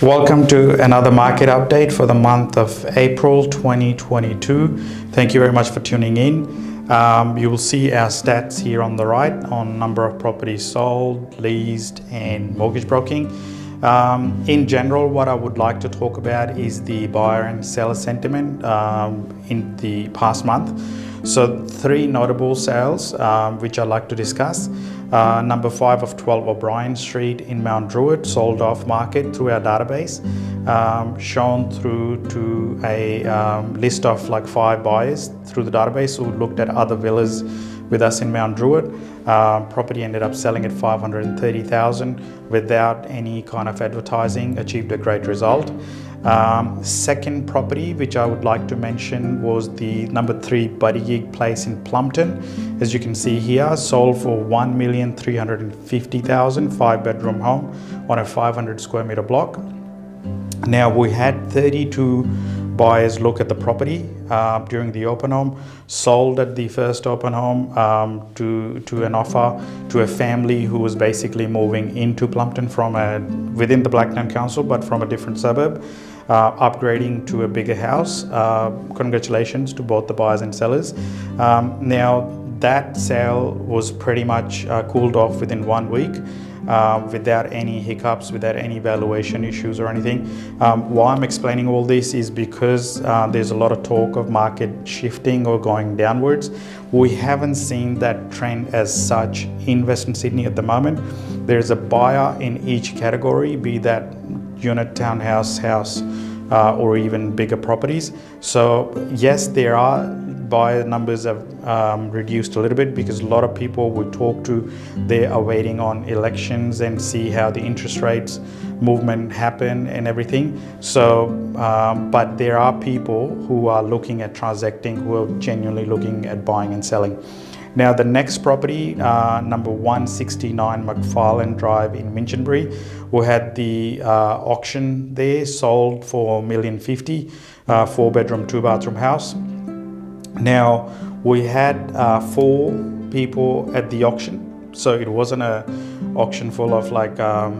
Welcome to another market update for the month of April 2022. Thank you very much for tuning in. You will see our stats here on the right on number of properties sold, leased and mortgage broking. In general, what I would like to talk about is the buyer and seller sentiment in the past month. So 3 notable sales which I'd like to discuss. Number 5 of 12 O'Brien Street in Mount Druitt sold off market through our database, shown through to a list of like 5 buyers through the database who looked at other villas with us in Mount Druitt. Property ended up selling at $530,000 without any kind of advertising, achieved a great result. Second property which I would like to mention was the number 3 Buddy Gig Place in Plumpton. As you can see here, sold for $1,350,000, 5-bedroom home on a 500 square meter block. Now we had 32 buyers look at the property during the open home, sold at the first open home to an offer to a family who was basically moving into Plumpton from within the Blacktown Council but from a different suburb, upgrading to a bigger house. Congratulations to both the buyers and sellers. Now that sale was pretty much cooled off within 1 week. Without any hiccups, without any valuation issues or anything. Why I'm explaining all this is because there's a lot of talk of market shifting or going downwards. We haven't seen that trend as such in Western Sydney at the moment. There's a buyer in each category, be that unit, townhouse, house, or even bigger properties. So yes, there are buyer numbers have reduced a little bit because a lot of people we talk to, they are waiting on elections and see how the interest rates movement happen and everything. So but there are people who are looking at transacting, who are genuinely looking at buying and selling. Now the next property, number 169 Mcfarland Drive in Manchinbury, we had the auction there, sold for $1,050,000, 4-bedroom 2-bathroom house. Now we had 4 people at the auction, so it wasn't a auction full of like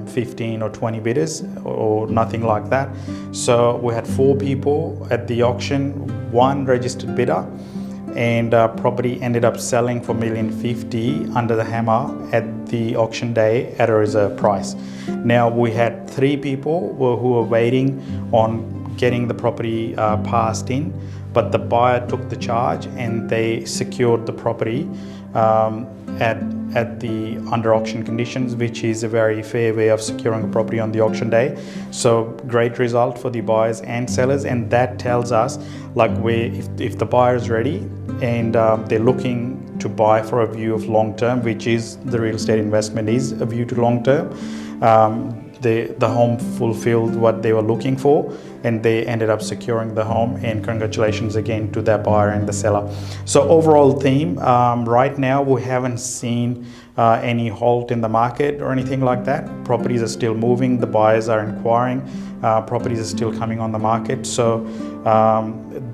15 or 20 bidders or nothing like that. So we had 4 people at the auction, 1 registered bidder, and property ended up selling for $1,050,000 under the hammer at the auction day at a reserve price. Now we had 3 people who were waiting on getting the property passed in, but the buyer took the charge and they secured the property at the under auction conditions, which is a very fair way of securing a property on the auction day. So great result for the buyers and sellers, and that tells us like if the buyer is ready and they're looking to buy for a view of long term, which is the real estate investment is a view to long term. The home fulfilled what they were looking for and they ended up securing the home, and congratulations again to that buyer and the seller. So overall theme, right now we haven't seen any halt in the market or anything like that. Properties are still moving, the buyers are inquiring, properties are still coming on the market. So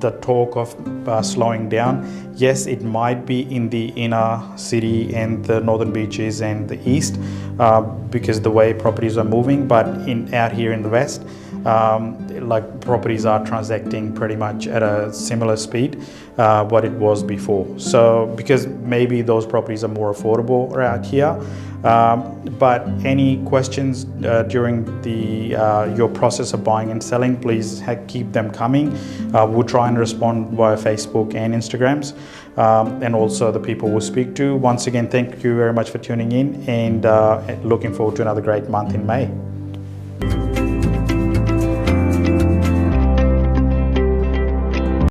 the talk of slowing down, yes, it might be in the inner city and the northern beaches and the east because the way properties are moving, but out here in the west, like properties are transacting pretty much at a similar speed what it was before. So because maybe those properties are more affordable out here. But any questions during your process of buying and selling, please keep them coming. We'll try and respond via Facebook and Instagrams, and also the people we'll speak to. Once again, thank you very much for tuning in, and looking forward to another great month in May.